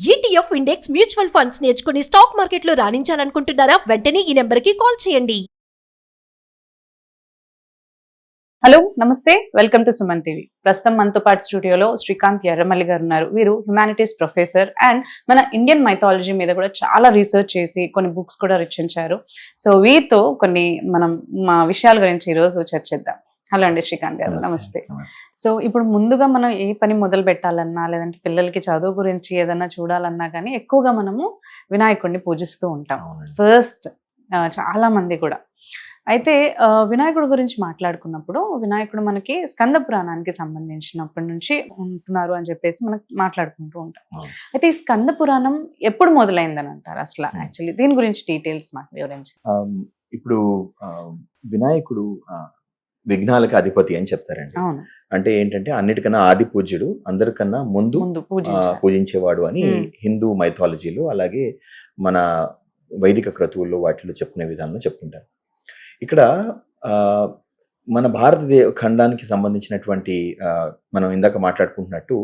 ETF index mutual funds నేర్చుకుని stock మార్కెట్లో రాణించాలనుకుంటున్నారా? వెంటనే ఈ నెంబర్కి కాల్ చేయండి. హలో నమస్తే, వెల్కమ్ టు సుమన్ టీవీ. ప్రస్తుతం మనతో పాటు స్టూడియోలో శ్రీకాంత్ ఎర్రమల్లి గారు ఉన్నారు. వీరు హ్యుమానిటీస్ ప్రొఫెసర్ అండ్ మన ఇండియన్ మైథాలజీ మీద కూడా చాలా రీసెర్చ్ చేసి కొన్ని బుక్స్ కూడా రచించారు. సో వీరితో కొన్ని మనం మా విషయాల గురించి ఈరోజు చర్చిద్దాం. హలో అండి శ్రీకాంత్ గారు, నమస్తే. సో ఇప్పుడు ముందుగా మనం ఏ పని మొదలు పెట్టాలన్నా, లేదంటే పిల్లలకి చదువు గురించి ఏదన్నా చూడాలన్నా కానీ ఎక్కువగా మనము వినాయకుడిని పూజిస్తూ ఉంటాం ఫస్ట్, చాలా మంది కూడా. అయితే వినాయకుడి గురించి మాట్లాడుకున్నప్పుడు వినాయకుడు మనకి స్కంద పురాణానికి సంబంధించినప్పటి నుంచి ఉంటున్నారు అని చెప్పేసి మనం మాట్లాడుకుంటూ ఉంటాం. అయితే ఈ స్కంద పురాణం ఎప్పుడు మొదలైందని అంటారు అసలు? యాక్చువల్లీ దీని గురించి డీటెయిల్స్ మాకు వివరించి. ఇప్పుడు వినాయకుడు విఘ్నాలకు అధిపతి అని చెప్తారండి. అంటే ఏంటంటే అన్నిటికన్నా ఆది పూజ్యుడు, అందరికన్నా ముందు పూజించేవాడు అని హిందూ మైథాలజీలో, అలాగే మన వైదిక క్రతువుల్లో వాటిలో చెప్పుకునే విధానంలో చెప్పుకుంటారు. ఇక్కడ మన భారతదేశ ఖండానికి సంబంధించినటువంటి మనం ఇందాక మాట్లాడుకుంటున్నట్టు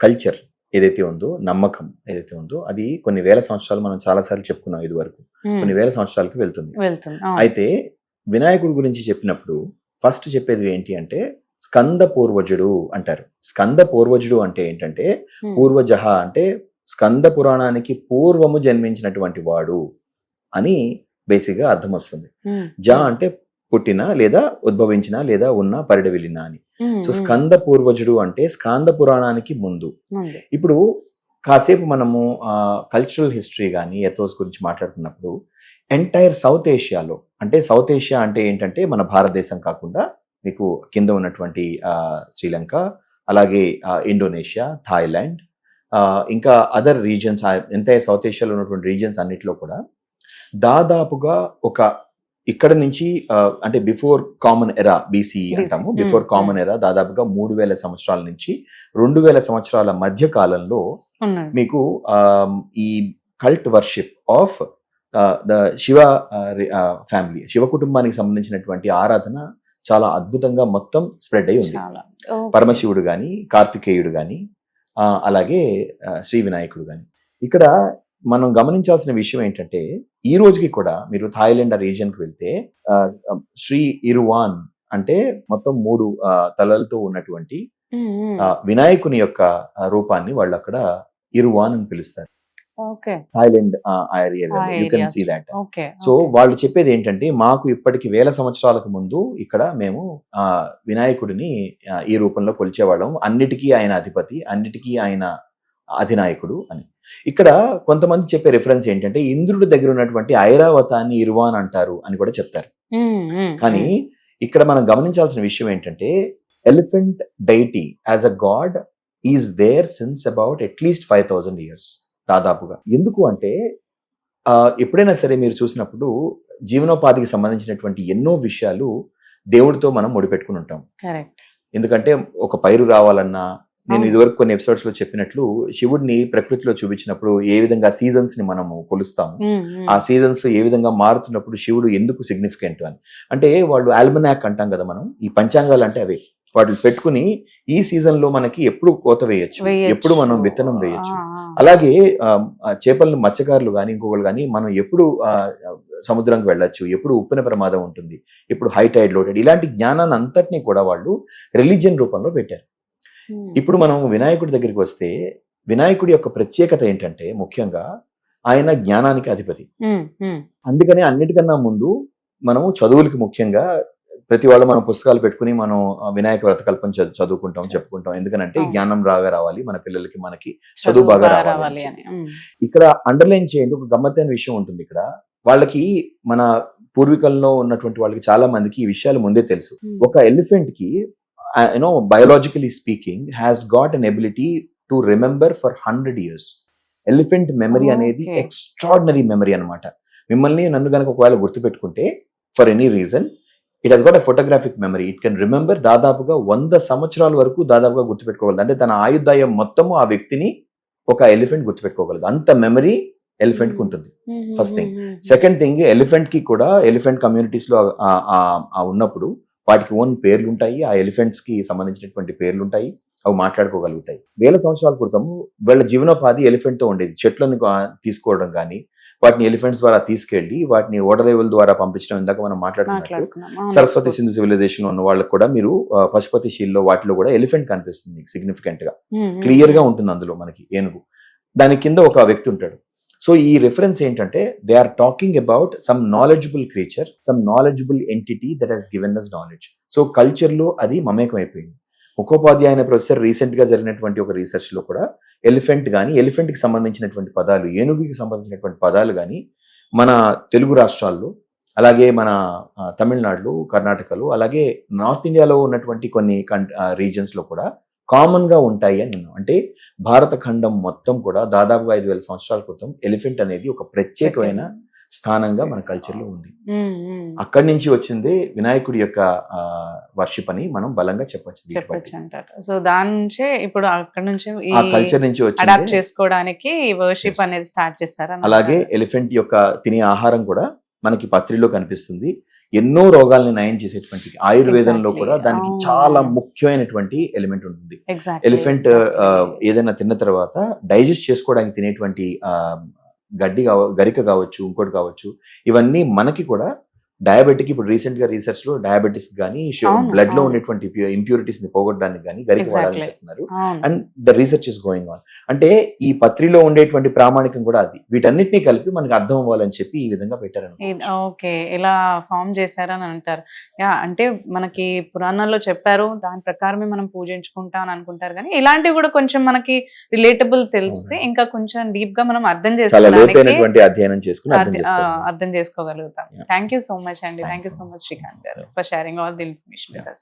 కల్చర్ ఏదైతే ఉందో, నమ్మకం ఏదైతే ఉందో, అది కొన్ని వేల సంవత్సరాలు మనం చాలాసార్లు చెప్పుకున్నాం, ఇది వరకు కొన్ని వేల సంవత్సరాలకు వెళ్తుంది. అయితే వినాయకుడి గురించి చెప్పినప్పుడు ఫస్ట్ చెప్పేది ఏంటి అంటే స్కంద పూర్వజుడు అంటారు. స్కంద పూర్వజుడు అంటే ఏంటంటే పూర్వజహ అంటే స్కంద పురాణానికి పూర్వము జన్మించినటువంటి వాడు అని బేసిక్ గా అర్థం వస్తుంది. జ అంటే పుట్టిన లేదా ఉద్భవించిన లేదా ఉన్న పరిడవిలిన అని. సో స్కంద పూర్వజుడు అంటే స్కంద పురాణానికి ముందు. ఇప్పుడు కాసేపు మనము కల్చరల్ హిస్టరీ కానీ ఎథోస్ గురించి మాట్లాడుకున్నప్పుడు ఎంటైర్ సౌత్ ఏషియాలో, అంటే సౌత్ ఏషియా అంటే ఏంటంటే మన భారతదేశం కాకుండా మీకు కింద ఉన్నటువంటి శ్రీలంక, అలాగే ఇండోనేషియా, థాయిలాండ్, ఇంకా అదర్ రీజన్స్, ఎంటైర్ సౌత్ ఏషియాలో ఉన్నటువంటి రీజన్స్ అన్నిటిలో కూడా దాదాపుగా ఒక ఇక్కడ నుంచి అంటే బిఫోర్ కామన్ ఎరా, బీసీ అంటాము, బిఫోర్ కామన్ ఎరా దాదాపుగా 3000 సంవత్సరాల నుంచి 2000 సంవత్సరాల మధ్య కాలంలో మీకు ఈ cult worship of the Shiva family, Shiva కుటుంబానికి సంబంధించినటువంటి ఆరాధన చాలా అద్భుతంగా మొత్తం స్ప్రెడ్ అయి ఉంది. పరమశివుడు గాని, కార్తికేయుడు గాని, అలాగే శ్రీ వినాయకుడు గాని. ఇక్కడ మనం గమనించాల్సిన విషయం ఏంటంటే ఈ రోజుకి కూడా మీరు థాయిలాండ్ ఆ రీజియన్ కి వెళ్తే శ్రీ ఇరువాన్ అంటే మొత్తం 3 తలలతో ఉన్నటువంటి వినాయకుని యొక్క రూపాన్ని వాళ్ళు అక్కడ ఇరువాన్ అని పిలుస్తారు. Thailand you can see that. So వాళ్ళు చెప్పేది ఏంటంటే మాకు ఇప్పటికి 1000 సంవత్సరాలకు ముందు ఇక్కడ మేము వినాయకుడిని ఈ రూపంలో కొలిచేవాళ్ళం, అన్నిటికీ ఆయన అధిపతి, అన్నిటికీ ఆయన అధినాయకుడు అని. ఇక్కడ కొంతమంది చెప్పే రిఫరెన్స్ ఏంటంటే ఇంద్రుడి దగ్గర ఉన్నటువంటి ఐరావతాన్ని ఇర్వాన్ అంటారు అని కూడా చెప్తారు. కానీ ఇక్కడ మనం గమనించాల్సిన విషయం ఏంటంటే elephant deity as a god is there since about at least 5000 years దాదాపుగా. ఎందుకు అంటే ఎప్పుడైనా సరే మీరు చూసినప్పుడు జీవనోపాధికి సంబంధించినటువంటి ఎన్నో విషయాలు దేవుడితో మనం ముడిపెట్టుకుని ఉంటాం. ఎందుకంటే ఒక పైరు రావాలన్నా, నేను ఇదివరకు కొన్ని ఎపిసోడ్స్ లో చెప్పినట్లు శివుడిని ప్రకృతిలో చూపించినప్పుడు ఏ విధంగా సీజన్స్ ని మనము కొలుస్తాము, ఆ సీజన్స్ ఏ విధంగా మారుతున్నప్పుడు శివుడు ఎందుకు సిగ్నిఫికెంట్ అని. అంటే వాళ్ళు ఆల్మనాక్ అంటాం కదా మనం, ఈ పంచాంగాలు అంటే అవే, వాటిని పెట్టుకుని ఈ సీజన్ లో మనకి ఎప్పుడు కోత వేయచ్చు, ఎప్పుడు మనం విత్తనం వేయచ్చు, అలాగే చేపలను మత్స్యకారులు కానీ ఇంకొకరు కానీ మనం ఎప్పుడు సముద్రంకి వెళ్ళొచ్చు, ఎప్పుడు ఉప్పిన ప్రమాదం ఉంటుంది, ఎప్పుడు హై టైడ్ లో టైడ్, ఇలాంటి జ్ఞానాన్ని అంతటినీ కూడా వాళ్ళు రిలీజియన్ రూపంలో పెట్టారు. ఇప్పుడు మనం వినాయకుడి దగ్గరికి వస్తే వినాయకుడి యొక్క ప్రత్యేకత ఏంటంటే ముఖ్యంగా ఆయన జ్ఞానానికి అధిపతి. అందుకనే అన్నిటికన్నా ముందు మనము చదువులకి ముఖ్యంగా ప్రతి వాళ్ళు మనం పుస్తకాలు పెట్టుకుని మనం వినాయక వ్రతకల్పం చదువుకుంటాం, చెప్పుకుంటాం. ఎందుకనంటే జ్ఞానం రావాలి మన పిల్లలకి, మనకి చదువు బాగా రావాలి. ఇక్కడ అండర్లైన్ చేయండి, ఒక గమ్మత్తైన విషయం ఉంటుంది. ఇక్కడ వాళ్ళకి మన పూర్వీకుల్లో ఉన్నటువంటి వాళ్ళకి చాలా మందికి ఈ విషయాలు ముందే తెలుసు. ఒక ఎలిఫెంట్ కి biologically speaking has got an ability to remember for 100 years. Elephant memory అనేది ఎక్స్ట్రాడినరీ మెమరీ అనమాట. మిమ్మల్ని నన్ను గనక ఒకవేళ గుర్తుపెట్టుకుంటే for any reason it has got a photographic memory. It can remember దాదాపుగా 100 సంవత్సరాల వరకు దాదాపుగా గుర్తుపెట్టుకోగలదు. అంటే తన ఆయుర్దాయం మొత్తము ఆ వ్యక్తిని ఒక ఎలిఫెంట్ గుర్తుపెట్టుకోగలదు, అంత మెమరీ ఎలిఫెంట్ కి ఉంటుంది. First thing. Second thing, elephant కి కూడా ఎలిఫెంట్ కమ్యూనిటీస్ లో ఉన్నప్పుడు వాటికి ఓన్ పేర్లు ఉంటాయి, ఆ ఎలిఫెంట్స్ కి సంబంధించినటువంటి పేర్లు ఉంటాయి, అవి మాట్లాడుకోగలుగుతాయి. వేల సంవత్సరాల క్రితము వీళ్ళ జీవనోపాధి ఎలిఫెంట్ తో ఉండేది. చెట్లను తీసుకోవడం కానీ, వాటిని ఎలిఫెంట్స్ ద్వారా తీసుకెళ్లి వాటిని ఓడరేవుల ద్వారా పంపించడం. ఇందాక మనం మాట్లాడుకున్నట్టు సరస్వతి సింధు సివిలైజేషన్ ఉన్న వాళ్ళకి కూడా మీరు పశుపతి శీల్లో వాటిలో కూడా ఎలిఫెంట్ కనిపిస్తుంది సిగ్నిఫికెంట్ గా, క్లియర్ గా ఉంటుంది అందులో మనకి ఏనుగు. దాని కింద ఒక వ్యక్తి ఉంటాడు. సో ఈ రిఫరెన్స్ ఏంటంటే they are talking about some knowledgeable creature, some knowledgeable entity that has given us knowledge. So culture లో అది మమేకం అయిపోయింది. ముఖోపాధ్యాయ అనే ప్రొఫెసర్ రీసెంట్ గా జరిగినటువంటి ఒక రీసెర్చ్ లో కూడా ఎలిఫెంట్ కానీ, ఎలిఫెంట్ కి సంబంధించినటువంటి పదాలు, ఏనుగుకి సంబంధించినటువంటి పదాలు కానీ మన తెలుగు రాష్ట్రాల్లో, అలాగే మన తమిళనాడులో, కర్ణాటకలో, అలాగే నార్త్ ఇండియాలో ఉన్నటువంటి కొన్ని రీజన్స్ లో కూడా కామన్ గా ఉంటాయి అని విన్నాం. అంటే భారత ఖండం మొత్తం కూడా దాదాపుగా 5,000 సంవత్సరాల క్రితం ఎలిఫెంట్ అనేది ఒక ప్రత్యేకమైన స్థానంగా మన కల్చర్ లో ఉంది. అక్కడి నుంచి వచ్చింది వినాయకుడి యొక్క వర్షిప్ అని మనం బలంగా చెప్పొచ్చు అంటారు. సో దాని నుంచే ఇప్పుడు అక్కడ నుంచి ఆ కల్చర్ నుంచి అడాప్ట్ చేసుకోవడానికి వర్షిప్ అనేది స్టార్ట్ చేశారు. అలాగే ఎలిఫెంట్ యొక్క తినే ఆహారం కూడా మనకి పత్రిలో కనిపిస్తుంది. ఎన్నో రోగాల్ని నయం చేసేటువంటి ఆయుర్వేదంలో కూడా దానికి చాలా ముఖ్యమైనటువంటి ఎలిమెంట్ ఉంటుంది. ఎలిఫెంట్ ఏదైనా తిన్న తర్వాత డైజెస్ట్ చేసుకోవడానికి తినేటువంటి గరిక కావచ్చు, ఇంకోటి కావచ్చు, ఇవన్నీ మనకి కూడా డయాబెటిక్, ఇప్పుడు రీసెంట్ గా రీసెర్చ్ లో డయాబెటిస్ గానీ, బ్లడ్ లో ఉండేటువంటి ఇంప్యూరిటీస్ ని పోగొట్టడానికి కానీ గరిక వాడాలని చెప్తున్నారు. And the research is going on. అంటే ఈ పత్రిలో ఉండేటువంటి ప్రామాణికం కూడా అది. వీటన్నిటిని కలిపి మనకి అర్థం అవ్వాలని చెప్పి ఈ విధంగా పెట్టారు. ఓకే, ఇలా ఫామ్ చేశారని అంటారు. అంటే మనకి పురాణాల్లో చెప్పారు, దాని ప్రకారమే మనం పూజించుకుంటాం అని అనుకుంటారు. కానీ ఇలాంటివి కూడా కొంచెం మనకి రిలేటబుల్ తెలిస్తే ఇంకా కొంచెం డీప్ గా మనం అర్థం చేసుకోవడానికి అధ్యయనం చేసుకుని అర్థం చేసుకోగలుగుతాం. Thank you so much, and thank you so much, Srikanth, for sharing all the information with us.